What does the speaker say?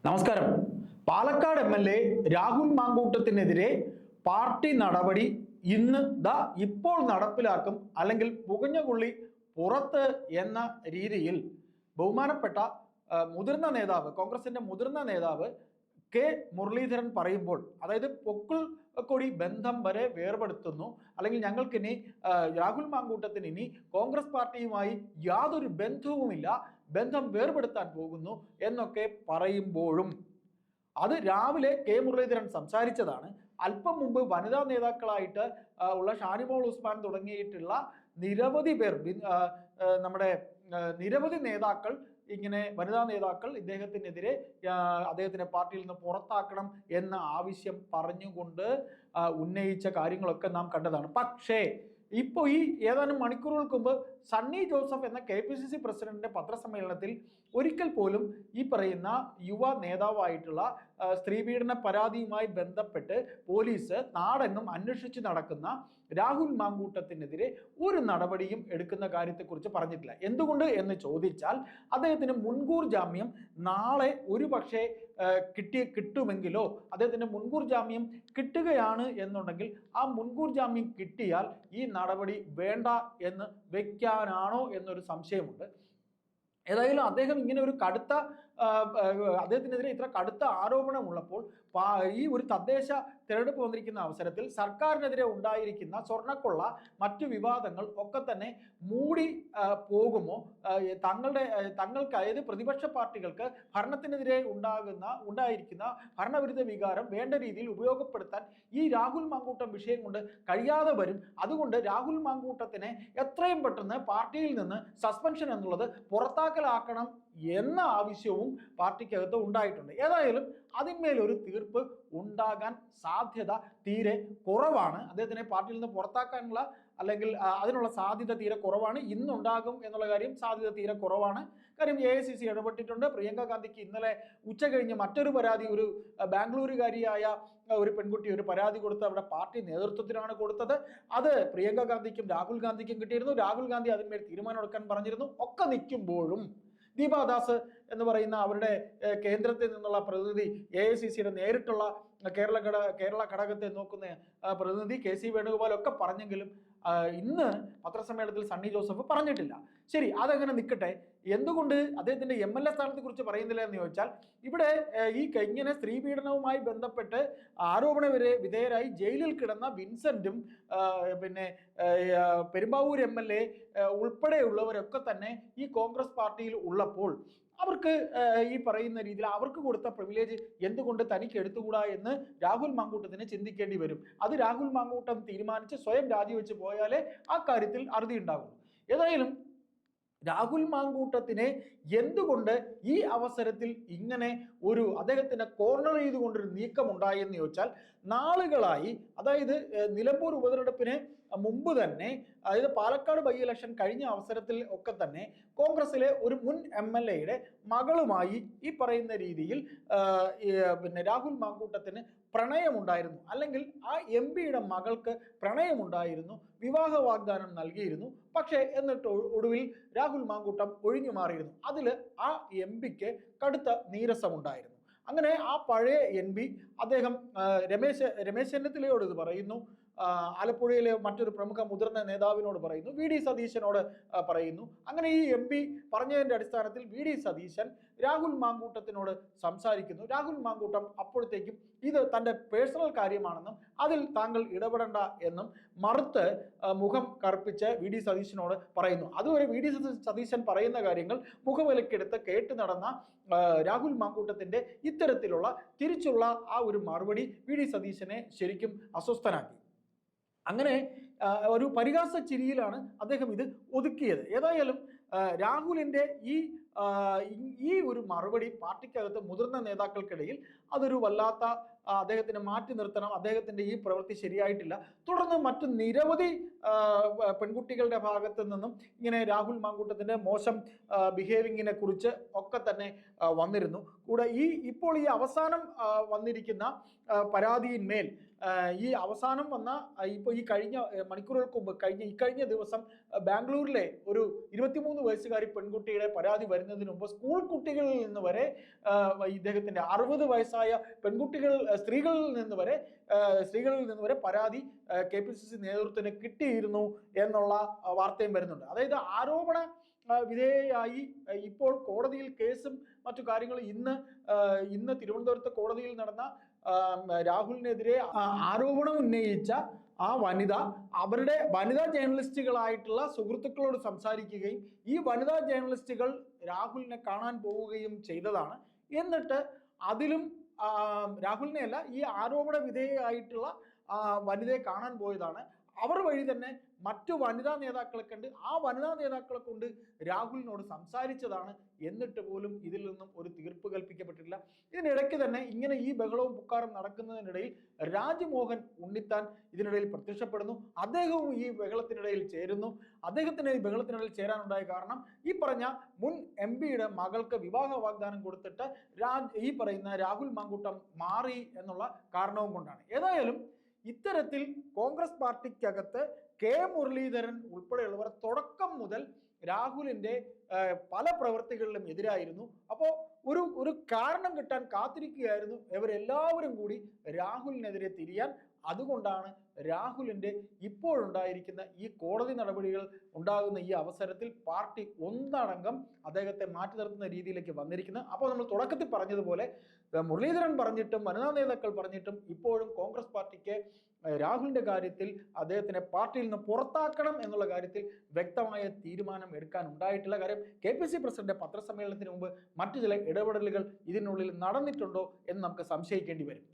നമസ്കാരം. Palakkad MLA Rahul മാങ്കൂട്ടത്തിനെതിരെ party നടപടി ഇപ്പോൾ നടപ്പിലാക്കും, അല്ലെങ്കിൽ പുകഞ്ഞുകൊള്ളി പുറത്ത് എന്ന രീതിയിൽ ബഹുമാനപ്പെട്ട മുതിർന്ന നേതാവ്, കോൺഗ്രസിന്റെ മുതിർന്ന നേതാവ് കെ മുരളീധരൻ പറയുമ്പോൾ, അതായത് പൊക്കിൾ കൊടി ബന്ധം വരെ വേർപെടുത്തുന്നു, അല്ലെങ്കിൽ ഞങ്ങൾക്കിനി രാഹുൽ മാങ്കൂട്ടത്തിന് ഇനി കോൺഗ്രസ് പാർട്ടിയുമായി യാതൊരു ബന്ധവുമില്ല, ബന്ധം വേർപെടുത്താൻ പോകുന്നു എന്നൊക്കെ പറയുമ്പോഴും അത് രാവിലെ കെ മുരളീധരൻ സംസാരിച്ചതാണ്. അല്പം മുമ്പ് വനിതാ നേതാക്കളായിട്ട് ഉള്ള ഷാനിമോൾ ഉസ്മാൻ തുടങ്ങിയിട്ടുള്ള നിരവധി പേർ, നമ്മുടെ നിരവധി നേതാക്കൾ, ഇങ്ങനെ വനിതാ നേതാക്കൾ ഇദ്ദേഹത്തിനെതിരെ അദ്ദേഹത്തിനെ പാർട്ടിയിൽ നിന്ന് പുറത്താക്കണം എന്ന ആവശ്യം പറഞ്ഞുകൊണ്ട് ഉന്നയിച്ച കാര്യങ്ങളൊക്കെ നാം കണ്ടതാണ്. പക്ഷേ ഇപ്പോൾ ഈ ഏതാനും മണിക്കൂറുകൾക്ക് മുമ്പ് സണ്ണി ജോസഫ് എന്ന KPCC പ്രസിഡന്റിന്റെ പത്രസമ്മേളനത്തിൽ ഒരിക്കൽ പോലും ഈ പറയുന്ന യുവ നേതാവായിട്ടുള്ള സ്ത്രീപീഡന പരാതിയുമായി ബന്ധപ്പെട്ട് പോലീസ് നാടെങ്ങും അന്വേഷിച്ച് നടക്കുന്ന രാഹുൽ മാങ്കൂട്ടത്തിനെതിരെ ഒരു നടപടിയും എടുക്കുന്ന കാര്യത്തെക്കുറിച്ച് പറഞ്ഞിട്ടില്ല. എന്തുകൊണ്ട് എന്ന് ചോദിച്ചാൽ, അദ്ദേഹത്തിന് മുൻകൂർ ജാമ്യം നാളെ ഒരു പക്ഷേ കിട്ടുമെങ്കിലോ, അദ്ദേഹത്തിന്റെ മുൻകൂർ ജാമ്യം കിട്ടുകയാണ് എന്നുണ്ടെങ്കിൽ ആ മുൻകൂർ ജാമ്യം കിട്ടിയാൽ ഈ നടപടി വേണ്ട എന്ന് വെക്കാനാണോ എന്നൊരു സംശയമുണ്ട്. ഏതായാലും അദ്ദേഹം ഇങ്ങനെ ഒരു അദ്ദേഹത്തിനെതിരെ ഇത്ര കടുത്ത ആരോപണമുള്ളപ്പോൾ ഈ ഒരു തദ്ദേശ തിരഞ്ഞെടുപ്പ് വന്നിരിക്കുന്ന അവസരത്തിൽ സർക്കാരിനെതിരെ ഉണ്ടായിരിക്കുന്ന സ്വർണ്ണക്കൊള്ള, മറ്റു വിവാദങ്ങൾ ഒക്കെ തന്നെ മൂടി പോകുമോ, തങ്ങൾക്ക് അതായത് പ്രതിപക്ഷ പാർട്ടികൾക്ക് ഭരണത്തിനെതിരെ ഉണ്ടായിരിക്കുന്ന ഭരണവിരുദ്ധ വികാരം വേണ്ട രീതിയിൽ ഉപയോഗപ്പെടുത്താൻ ഈ രാഹുൽ മാങ്കൂട്ടം വിഷയം കൊണ്ട് കഴിയാതെ വരും. അതുകൊണ്ട് രാഹുൽ മാങ്കൂട്ടത്തിനെ എത്രയും പെട്ടെന്ന് പാർട്ടിയിൽ നിന്ന് സസ്പെൻഷൻ എന്നുള്ളത് പുറത്താക്കലാക്കണം എന്ന ആവശ്യവും പാർട്ടിക്കകത്ത് ഉണ്ടായിട്ടുണ്ട്. ഏതായാലും അതിന്മേലൊരു തീർപ്പ് ഉണ്ടാകാൻ സാധ്യത തീരെ കുറവാണ്. അദ്ദേഹത്തിനെ പാർട്ടിയിൽ നിന്ന് പുറത്താക്കാനുള്ള അല്ലെങ്കിൽ അതിനുള്ള സാധ്യത തീരെ കുറവാണ്. ഇന്നുണ്ടാകും എന്നുള്ള കാര്യം സാധ്യത തീരെ കുറവാണ്. കാര്യം AICC ഇടപെട്ടിട്ടുണ്ട്. പ്രിയങ്ക ഗാന്ധിക്ക് ഇന്നലെ ഉച്ച കഴിഞ്ഞ് മറ്റൊരു പരാതി, ഒരു ബാംഗ്ലൂരുകാരിയായ ഒരു പെൺകുട്ടി ഒരു പരാതി കൊടുത്ത് അവിടെ പാർട്ടി നേതൃത്വത്തിനാണ് കൊടുത്തത്. അത് പ്രിയങ്ക ഗാന്ധിക്കും രാഹുൽ ഗാന്ധിക്കും കിട്ടിയിരുന്നു. രാഹുൽ ഗാന്ധി അതിന്മേൽ തീരുമാനം എടുക്കാൻ പറഞ്ഞിരുന്നു. ഒക്കെ നിൽക്കുമ്പോഴും ദീപാദാസ് എന്ന് പറയുന്ന അവരുടെ കേന്ദ്രത്തിൽ നിന്നുള്ള പ്രതിനിധി, AICCയുടെ നേരിട്ടുള്ള കേരള ഘടകത്തെ നോക്കുന്ന പ്രതിനിധി KC വേണുഗോപാൽ ഒക്കെ പറഞ്ഞെങ്കിലും ഇന്ന് പത്രസമ്മേളനത്തിൽ സണ്ണി ജോസഫ് പറഞ്ഞിട്ടില്ല. ശരി, അതങ്ങനെ നിൽക്കട്ടെ. എന്തുകൊണ്ട് അദ്ദേഹത്തിന്റെ MLA സ്ഥാനത്തെ കുറിച്ച് പറയുന്നില്ല എന്ന് ചോദിച്ചാൽ, ഇവിടെ ഇങ്ങനെ സ്ത്രീ പീഡനവുമായി ബന്ധപ്പെട്ട് ആരോപണ വിധേയരായി ജയിലിൽ കിടന്ന വിൻസെന്റും പിന്നെ പെരുമ്പാവൂർ MLA ഉൾപ്പെടെയുള്ളവരൊക്കെ തന്നെ ഈ കോൺഗ്രസ് പാർട്ടിയിൽ ഉള്ളപ്പോൾ അവർക്ക് ഈ പറയുന്ന രീതിയിൽ അവർക്ക് കൊടുത്ത പ്രിവിലേജ് എന്തുകൊണ്ട് തനിക്ക് എടുത്തുകൂടാ എന്ന് രാഹുൽ മാങ്കൂട്ടത്തിന് ചിന്തിക്കേണ്ടി വരും. അത് രാഹുൽ മാങ്കൂട്ടം തീരുമാനിച്ച് സ്വയം രാജിവെച്ച് പോയാലേ ആ കാര്യത്തിൽ അറുതി ഉണ്ടാകുള്ളൂ. ഏതായാലും രാഹുൽ മാങ്കൂട്ടത്തിനെ എന്തുകൊണ്ട് ഈ അവസരത്തിൽ ഇങ്ങനെ അദ്ദേഹത്തിനെ കോർണർ ചെയ്തുകൊണ്ടൊരു നീക്കം ഉണ്ടായെന്ന് ചോദിച്ചാൽ, നാളുകളായി, അതായത് നിലമ്പൂർ ഉപതെരഞ്ഞെടുപ്പിന് മുമ്പ് തന്നെ, അതായത് പാലക്കാട് ബൈ ഇലക്ഷൻ കഴിഞ്ഞ അവസരത്തിൽ ഒക്കെ തന്നെ കോൺഗ്രസിലെ ഒരു മുൻ MLAയുടെ മകളുമായി ഈ പറയുന്ന രീതിയിൽ പിന്നെ രാഹുൽ മാങ്കൂട്ടത്തിന് പ്രണയമുണ്ടായിരുന്നു, അല്ലെങ്കിൽ ആ MPയുടെ മകൾക്ക് പ്രണയമുണ്ടായിരുന്നു, വിവാഹ വാഗ്ദാനം നൽകിയിരുന്നു. പക്ഷേ എന്നിട്ട് ഒടുവിൽ രാഹുൽ മാങ്കൂട്ടം ഒഴിഞ്ഞു മാറിയിരുന്നു. അതിൽ ആ MPക്ക് കടുത്ത നീരസമുണ്ടായിരുന്നു. അങ്ങനെ ആ പഴയ MP അദ്ദേഹം രമേശ് ചെന്നിത്തലയോട് ഇത് പറയുന്നു, ആലപ്പുഴയിലെ മറ്റൊരു പ്രമുഖ മുതിർന്ന നേതാവിനോട് പറയുന്നു, VD സതീശനോട് പറയുന്നു. അങ്ങനെ ഈ MP പറഞ്ഞതിന്റെ അടിസ്ഥാനത്തിൽ VD സതീശൻ രാഹുൽ മാങ്കൂട്ടത്തിനോട് സംസാരിക്കുന്നു. രാഹുൽ മാങ്കൂട്ടം അപ്പോഴത്തേക്കും ഇത് തൻ്റെ പേഴ്സണൽ കാര്യമാണെന്നും അതിൽ താങ്കൾ ഇടപെടേണ്ട എന്നും മറുത്ത് മുഖം കറുപ്പിച്ച് VD സതീശനോട് പറയുന്നു. അതുവരെ VD സതീശൻ പറയുന്ന കാര്യങ്ങൾ മുഖവിലക്കെടുത്ത് കേട്ട് നടന്ന രാഹുൽ മാങ്കൂട്ടത്തിന്റെ ഇത്തരത്തിലുള്ള തിരിച്ചുള്ള ആ ഒരു മറുപടി VD സതീശനെ ശരിക്കും അസ്വസ്ഥനാക്കി. അങ്ങനെ ഒരു പരിഹാസ ചിരിയിലാണ് അദ്ദേഹം ഇത് ഒതുക്കിയത്. ഏതായാലും രാഹുലിന്റെ ഈ ഒരു മറുപടി പാർട്ടിക്കകത്ത് മുതിർന്ന നേതാക്കൾക്കിടയിൽ അതൊരു വല്ലാത്ത അദ്ദേഹത്തിനെ മാറ്റി നിർത്തണം, അദ്ദേഹത്തിൻ്റെ ഈ പ്രവൃത്തി ശരിയായിട്ടില്ല. തുടർന്ന് മറ്റു നിരവധി പെൺകുട്ടികളുടെ ഭാഗത്തു നിന്നും ഇങ്ങനെ രാഹുൽ മാങ്കൂട്ടത്തിൻ്റെ മോശം ബിഹേവിങ്ങിനെ കുറിച്ച് ഒക്കെ തന്നെ വന്നിരുന്നു. കൂടെ ഇപ്പോൾ ഈ അവസാനം വന്നിരിക്കുന്ന പരാതിയിന്മേൽ ഈ അവസാനം വന്ന ഇപ്പോൾ ഈ കഴിഞ്ഞ മണിക്കൂറുകൾക്ക് മുമ്പ് കഴിഞ്ഞ ദിവസം ബാംഗ്ലൂരിലെ ഒരു 23 വയസ്സുകാരി പെൺകുട്ടിയുടെ പരാതി വരുന്നതിന് മുമ്പ് സ്കൂൾ കുട്ടികളിൽ നിന്ന് വരെ ഇദ്ദേഹത്തിൻ്റെ 60 വയസ്സായ സ്ത്രീകളിൽ നിന്ന് വരെ പരാതി KPCC നേതൃത്വത്തിന് കിട്ടിയിരുന്നു എന്നുള്ള വാർത്തയും വരുന്നുണ്ട്. അതായത് ആരോപണ വിധേയയായി ഇപ്പോൾ കോടതിയിൽ കേസും മറ്റു കാര്യങ്ങളും ഇന്ന് തിരുവനന്തപുരത്ത് കോടതിയിൽ നടന്ന രാഹുലിനെതിരെ ആരോപണം ഉന്നയിച്ച ആ അവരുടെ വനിതാ ജേർണലിസ്റ്റുകളായിട്ടുള്ള സുഹൃത്തുക്കളോട് സംസാരിക്കുകയും ഈ വനിതാ ജേർണലിസ്റ്റുകൾ രാഹുലിനെ കാണാൻ പോവുകയും ചെയ്തതാണ്. എന്നിട്ട് അതിലും രാഹുലിനെ അല്ല, ഈ ആരോപണ വിധേയയായിട്ടുള്ള വനിതയെ കാണാൻ പോയതാണ്. അവർ വഴി തന്നെ മറ്റു വനിതാ നേതാക്കളെ കണ്ട് ആ വനിതാ നേതാക്കളെ കൊണ്ട് രാഹുലിനോട് സംസാരിച്ചതാണ്. എന്നിട്ട് പോലും ഇതിൽ നിന്നും ഒരു തീർപ്പ് കൽപ്പിക്കപ്പെട്ടിട്ടില്ല. ഇതിനിടയ്ക്ക് തന്നെ ഇങ്ങനെ ഈ ബഹളവും പുക്കാറും നടക്കുന്നതിനിടയിൽ രാജ്മോഹൻ ഉണ്ണിത്താൻ ഇതിനിടയിൽ പ്രത്യക്ഷപ്പെടുന്നു. അദ്ദേഹവും ഈ ബഹളത്തിനിടയിൽ ചേരുന്നു. അദ്ദേഹത്തിന് ഈ ബഹളത്തിനിടയിൽ ചേരാനുണ്ടായ കാരണം ഈ പറഞ്ഞ മുൻ MP-യുടെ മകൾക്ക് വിവാഹ വാഗ്ദാനം കൊടുത്തിട്ട് ഈ പറയുന്ന രാഹുൽ മാങ്കൂട്ടം മാറി എന്നുള്ള കാരണവും കൊണ്ടാണ്. ഏതായാലും ഇത്തരത്തിൽ കോൺഗ്രസ് പാർട്ടിക്കകത്ത് കെ മുരളീധരൻ ഉൾപ്പെടെയുള്ളവർ തുടക്കം മുതൽ രാഹുലിൻ്റെ പല പ്രവൃത്തികളിലും എതിരായിരുന്നു. അപ്പോൾ ഒരു കാരണം കിട്ടാൻ കാത്തിരിക്കുകയായിരുന്നു ഇവരെല്ലാവരും കൂടി രാഹുലിനെതിരെ തിരിയാൻ. അതുകൊണ്ടാണ് രാഹുലിൻ്റെ ഇപ്പോഴുണ്ടായിരിക്കുന്ന ഈ കോടതി നടപടികൾ ഉണ്ടാകുന്ന ഈ അവസരത്തിൽ പാർട്ടി ഒന്നടങ്കം അദ്ദേഹത്തെ മാറ്റി നിർത്തുന്ന രീതിയിലേക്ക് വന്നിരിക്കുന്നത്. അപ്പോൾ നമ്മൾ തുടക്കത്തിൽ പറഞ്ഞതുപോലെ മുരളീധരൻ പറഞ്ഞിട്ടും വനിതാ നേതാക്കൾ പറഞ്ഞിട്ടും ഇപ്പോഴും കോൺഗ്രസ് പാർട്ടിക്ക് രാഹുലിൻ്റെ കാര്യത്തിൽ അദ്ദേഹത്തിനെ പാർട്ടിയിൽ നിന്ന് പുറത്താക്കണം എന്നുള്ള കാര്യത്തിൽ വ്യക്തമായ തീരുമാനം എടുക്കാൻ ഉണ്ടായിട്ടില്ല. കാര്യം KPCC പ്രസിഡന്റ് പത്രസമ്മേളനത്തിന് മുമ്പ് മറ്റു ചില ഇടപെടലുകൾ ഇതിനുള്ളിൽ നടന്നിട്ടുണ്ടോ എന്ന് നമുക്ക് സംശയിക്കേണ്ടി വരും.